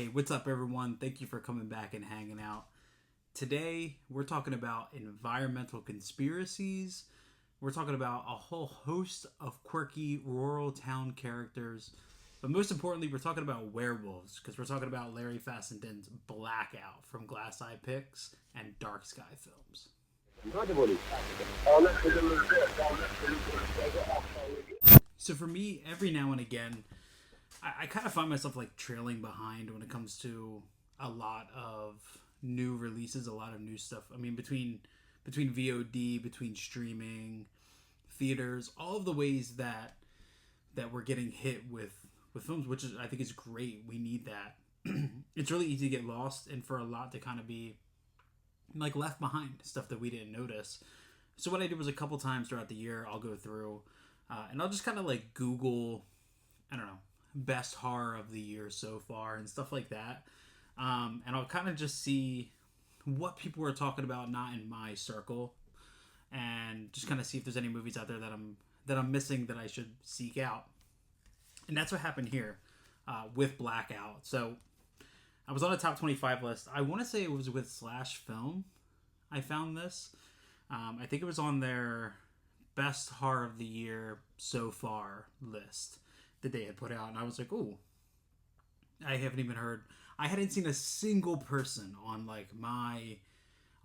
Hey, what's up, everyone? Thank you for coming back and hanging out. Today, we're talking about environmental conspiracies. We're talking about a whole host of quirky rural town characters. But most importantly, we're talking about werewolves because we're talking about Larry Fassenden's Blackout from Glass Eye Pix and Dark Sky Films. So for me, every now and again, I kind of find myself like trailing behind when it comes to a lot of new releases, a lot of new stuff. I mean, between VOD, between streaming, theaters, all of the ways that we're getting hit with films, which is I think is great. We need that. It's really easy to get lost and for a lot to kind of be like left behind, stuff that we didn't notice. So what I did was a couple times throughout the year, I'll go through and I'll just kind of like Google, I don't know, best horror of the year so far and stuff like that. And I'll kind of just see what people are talking about, not in my circle, and just kind of see if there's any movies out there that I'm missing that I should seek out. And that's what happened here with Blackout. So I was on a top 25 list. I want to say it was with Slash Film. I found this. I think it was on their best horror of the year so far list that they had put out, and I was like, "Ooh, I haven't even heard." I hadn't seen a single person on like my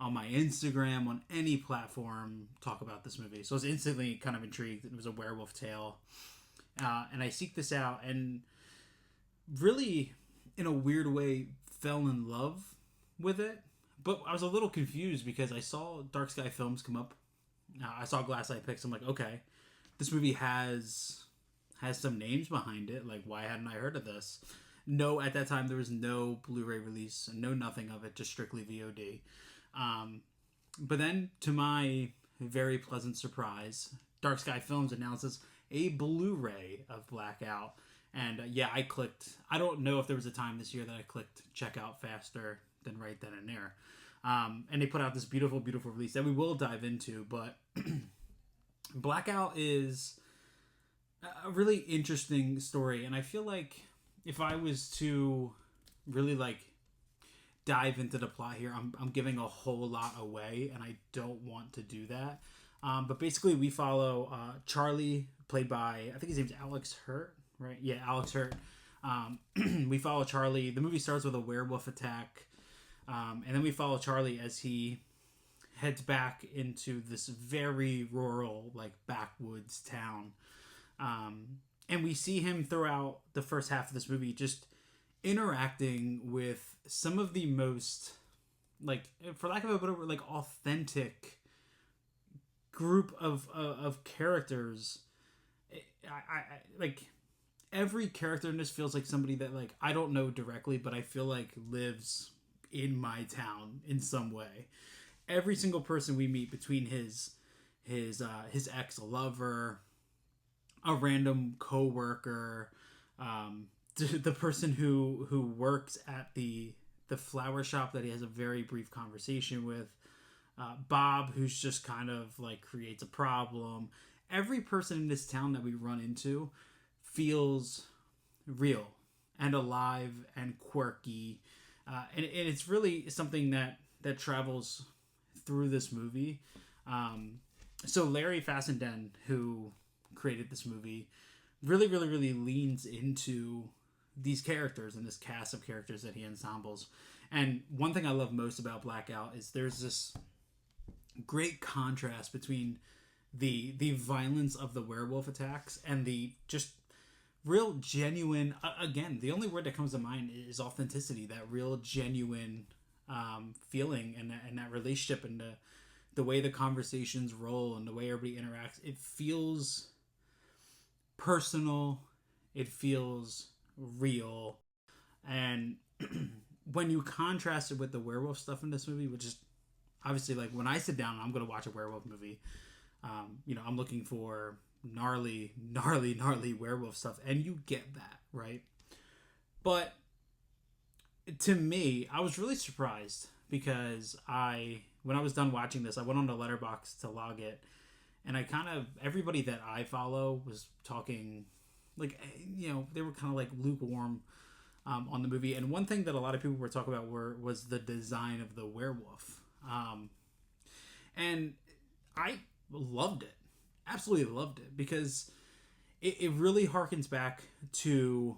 Instagram on any platform talk about this movie, so I was instantly kind of intrigued. It was a werewolf tale, and I seeked this out, and really, in a weird way, fell in love with it. But I was a little confused because I saw Dark Sky Films come up. I saw Glass Eye Pix. I'm like, okay, this movie has some names behind it. Like, why hadn't I heard of this? No, at that time there was no Blu-ray release, no nothing of it, just strictly VOD. But then, to my very pleasant surprise, Dark Sky Films announces a Blu-ray of Blackout. And yeah, I clicked. I don't know if there was a time this year that I clicked check out faster than right then and there. And they put out this beautiful, beautiful release that we will dive into. But Blackout is a really interesting story, and I feel like if I was to really like dive into the plot here, I'm giving a whole lot away, and I don't want to do that. But basically, we follow Charlie, played by, I think his name's Alex Hurt, right? Yeah, Alex Hurt. We follow Charlie. The movie starts with a werewolf attack, and then we follow Charlie as he heads back into this very rural, like backwoods town. And we see him throughout the first half of this movie just interacting with some of the most, like, for lack of a better word, like authentic group of characters. I like every character in this feels like somebody that like I don't know directly, but I feel like lives in my town in some way. Every single person we meet, between his ex-lover, a random co-worker, the person who works at the flower shop that he has a very brief conversation with, Bob, who's just kind of like creates a problem. Every person in this town that we run into feels real and alive and quirky, and it's really something that travels through this movie. So Larry Fassenden, who created this movie, really, really, really leans into these characters and this cast of characters that he ensembles. And one thing I love most about Blackout is there's this great contrast between the violence of the werewolf attacks and the just real genuine, again, the only word that comes to mind is authenticity, that real genuine feeling and that relationship, and the way the conversations roll and the way everybody interacts. It feels personal, it feels real, and when you contrast it with the werewolf stuff in this movie, which is obviously, like, when I sit down and I'm going to watch a werewolf movie, I'm looking for gnarly werewolf stuff, and you get that, right? But to me, I was really surprised because when I was done watching this, I went on the Letterboxd to log it, and I kind of, everybody that I follow was talking, like, they were kind of like lukewarm on the movie. And one thing that a lot of people were talking about was the design of the werewolf. And I loved it. Absolutely loved it, because it really harkens back to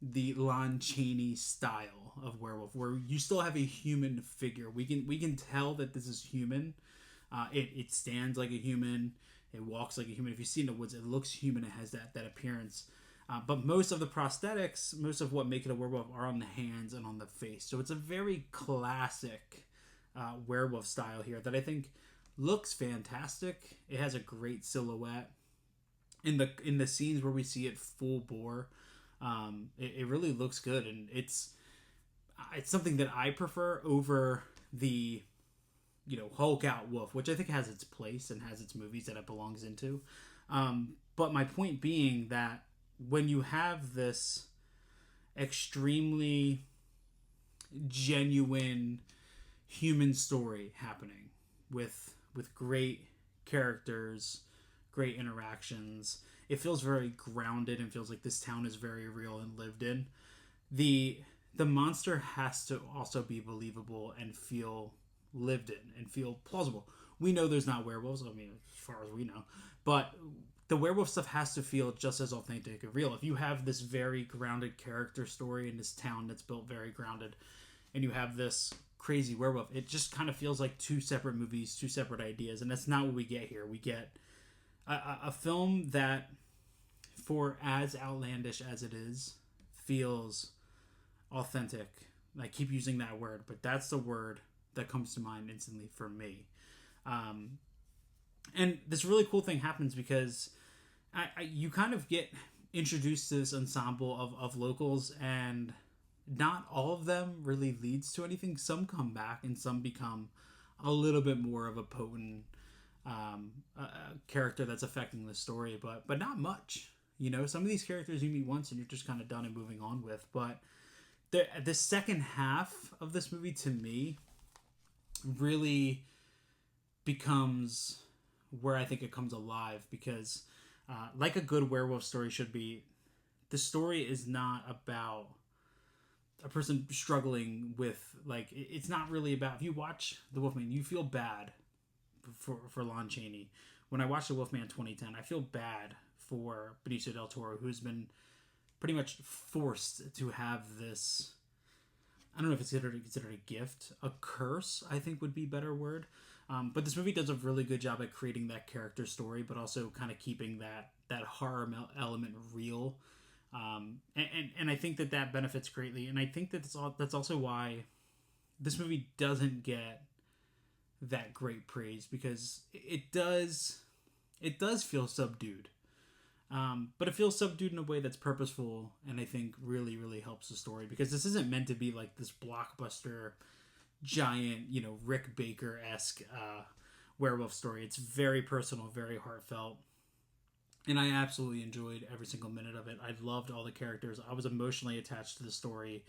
the Lon Chaney style of werewolf, where you still have a human figure. We can tell that this is human. It stands like a human. It walks like a human. If you see it in the woods, it looks human. It has that appearance. But most of the prosthetics, most of what make it a werewolf, are on the hands and on the face. So it's a very classic werewolf style here that I think looks fantastic. It has a great silhouette. In the scenes where we see it full bore, it really looks good, and it's something that I prefer over the Hulk out wolf, which I think has its place and has its movies that it belongs into. But my point being that when you have this extremely genuine human story happening with great characters, great interactions, it feels very grounded and feels like this town is very real and lived in. The monster has to also be believable and feel lived in and feel plausible. We know there's not werewolves, I mean, as far as we know, but the werewolf stuff has to feel just as authentic and real. If you have this very grounded character story in this town that's built very grounded, and you have this crazy werewolf, it just kind of feels like two separate movies, two separate ideas, and that's not what we get here. We get a film that, for as outlandish as it is, feels authentic. I keep using that word, but that's the word that comes to mind instantly for me. And this really cool thing happens because you kind of get introduced to this ensemble of locals, and not all of them really leads to anything. Some come back and some become a little bit more of a potent character that's affecting the story, but not much. Some of these characters you meet once and you're just kind of done and moving on with. But the second half of this movie, to me, really becomes where I think it comes alive, because like a good werewolf story should be, the story is not about a person struggling with, it's not really about, if you watch The Wolfman, you feel bad for Lon Chaney. When I watched The Wolfman 2010, I feel bad for Benicio del Toro, who's been pretty much forced to have this, I don't know if it's considered a gift, a curse, I think would be a better word. But this movie does a really good job at creating that character story, but also kind of keeping that horror element real. And I think that benefits greatly. And I think that's also why this movie doesn't get that great praise, because it does feel subdued. But it feels subdued in a way that's purposeful, and I think really, really helps the story, because this isn't meant to be like this blockbuster, giant, Rick Baker-esque werewolf story. It's very personal, very heartfelt, and I absolutely enjoyed every single minute of it. I loved all the characters. I was emotionally attached to the story.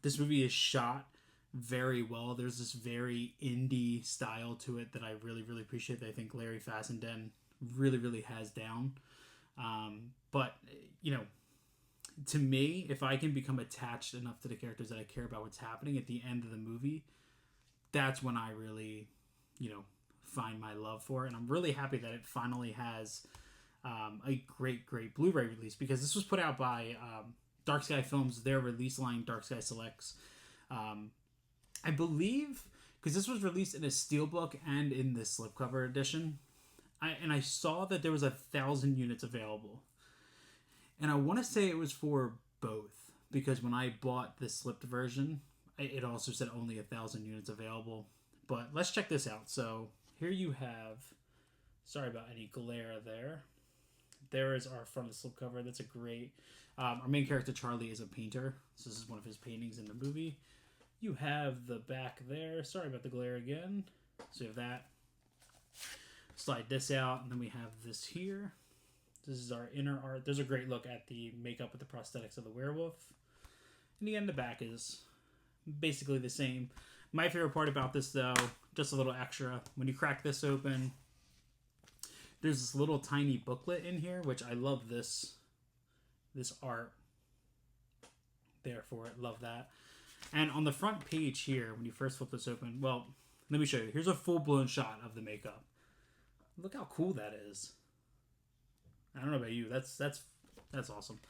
This movie is shot very well. There's this very indie style to it that I really, really appreciate, that I think Larry Fassenden really, really has down. But to me, if I can become attached enough to the characters that I care about what's happening at the end of the movie, that's when I really, find my love for it. And I'm really happy that it finally has a great Blu-ray release, because this was put out by Dark Sky Films, their release line, Dark Sky Selects. I believe, because this was released in a steelbook and in the slipcover edition. I saw that there was 1,000 units available. And I want to say it was for both, because when I bought the slipped version, it also said only 1,000 units available. But let's check this out. So here you have, sorry about any glare there. There is our front of the slipcover. That's a great, our main character Charlie is a painter. So this is one of his paintings in the movie. You have the back there. Sorry about the glare again. So you have that. Slide this out, and then we have this here. This is our inner art. There's a great look at the makeup with the prosthetics of the werewolf. And again, the back is basically the same. My favorite part about this, though, just a little extra, when you crack this open, there's this little tiny booklet in here, which I love this art there for it. Love that. And on the front page here, when you first flip this open, well, let me show you. Here's a full-blown shot of the makeup. Look how cool that is. I don't know about you. That's awesome.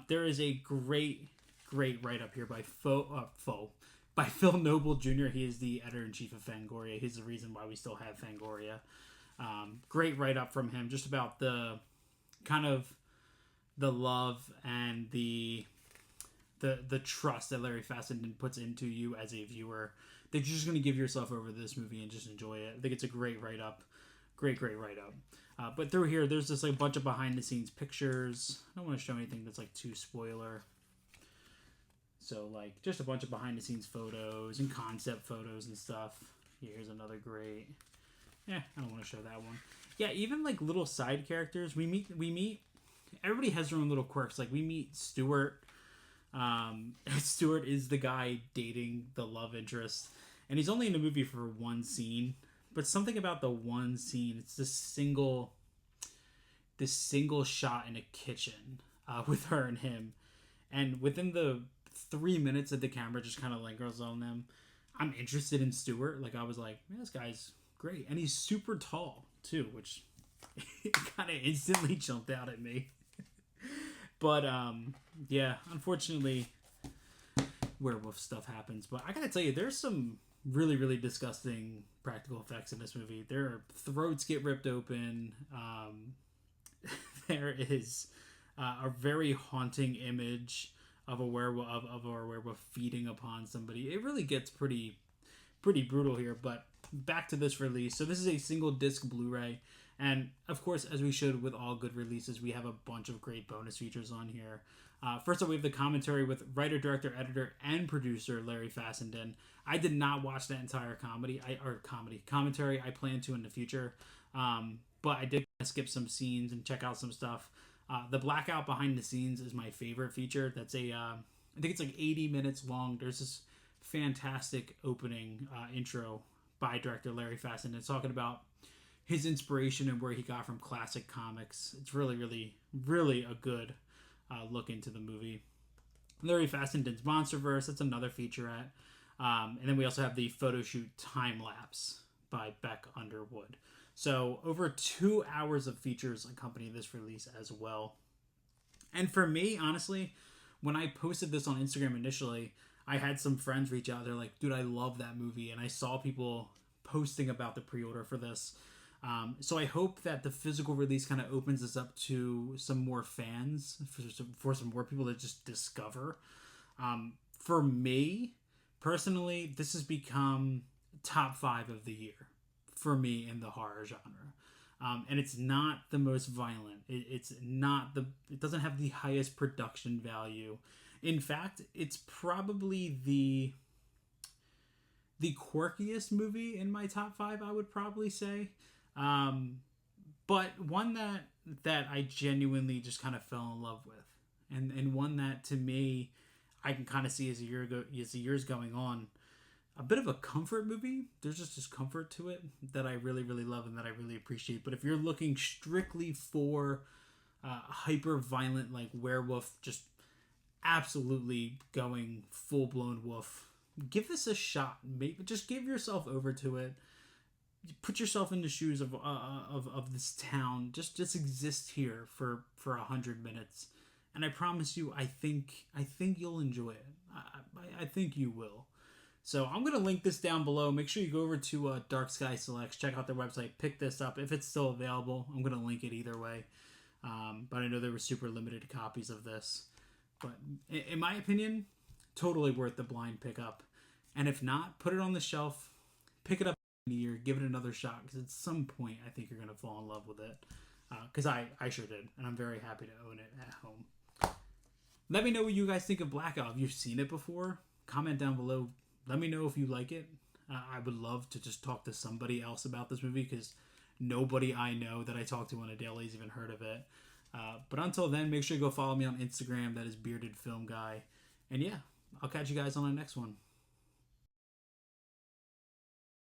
There is a great write-up here by Phil Noble Jr. He is the editor-in-chief of Fangoria. He's the reason why we still have Fangoria. Great write-up from him just about the kind of the love and the trust that Larry Fassenden puts into you as a viewer, that you're just going to give yourself over to this movie and just enjoy it. I think it's a great write-up. Great write-up. But through here, there's just like a bunch of behind-the-scenes pictures. I don't want to show anything that's like too spoiler. So like just a bunch of behind-the-scenes photos and concept photos and stuff. Here's another great. I don't want to show that one. Yeah, even like little side characters. We meet. Everybody has their own little quirks. Like we meet Stuart. Stuart is the guy dating the love interest, and he's only in the movie for one scene, but something about the one scene, it's this single shot in a kitchen with her and him, and within the 3 minutes that the camera just kind of lingers on them, I'm interested in Stuart. Like I was like, man, this guy's great, and he's super tall too, which kind of instantly jumped out at me. But, yeah, unfortunately, werewolf stuff happens. But I gotta tell you, there's some really, really disgusting practical effects in this movie. Their throats get ripped open. There is a very haunting image of a werewolf, of a werewolf feeding upon somebody. It really gets pretty brutal here. But back to this release. So this is a single disc Blu-ray. And, of course, as we should with all good releases, we have a bunch of great bonus features on here. First up, we have the commentary with writer, director, editor, and producer Larry Fassenden. I did not watch that entire commentary. I plan to in the future. But I did skip some scenes and check out some stuff. The Blackout behind the scenes is my favorite feature. That's I think it's like 80 minutes long. There's this fantastic opening intro by director Larry Fassenden talking about his inspiration and where he got from classic comics. It's really, really, really a good look into the movie. Larry Fassenden's Monsterverse, that's another featurette. And then we also have the photo shoot time lapse by Beck Underwood. So over 2 hours of features accompany this release as well. And for me, honestly, when I posted this on Instagram initially, I had some friends reach out. They're like, dude, I love that movie. And I saw people posting about the pre-order for this. So I hope that the physical release kind of opens this up to some more fans, for some more people to just discover. For me, personally, this has become top 5 of the year for me in the horror genre. And it's not the most violent. It doesn't have the highest production value. In fact, it's probably the quirkiest movie in my top 5, I would probably say. But one that I genuinely just kind of fell in love with, and one that to me I can kind of see as the year's going on, a bit of a comfort movie. There's just this comfort to it that I really, really love and that I really appreciate. But if you're looking strictly for hyper violent, like werewolf, just absolutely going full blown wolf, give this a shot. Maybe just give yourself over to it. Put yourself in the shoes of this town. Just exist here for 100 minutes, and I promise you, I think you'll enjoy it. I think you will. So I'm gonna link this down below. Make sure you go over to Dark Sky Selects, check out their website, pick this up if it's still available. I'm gonna link it either way. But I know there were super limited copies of this. But in my opinion, totally worth the blind pickup. And if not, put it on the shelf, pick it up in a year, give it another shot, because at some point I think you're going to fall in love with it. Because I sure did, and I'm very happy to own it at home. Let me know what you guys think of Blackout. Have you seen it before? Comment down below. Let me know if you like it. I would love to just talk to somebody else about this movie, because nobody I know that I talk to on a daily has even heard of it. But until then, make sure you go follow me on Instagram. That is Bearded Film Guy. And yeah, I'll catch you guys on the next one.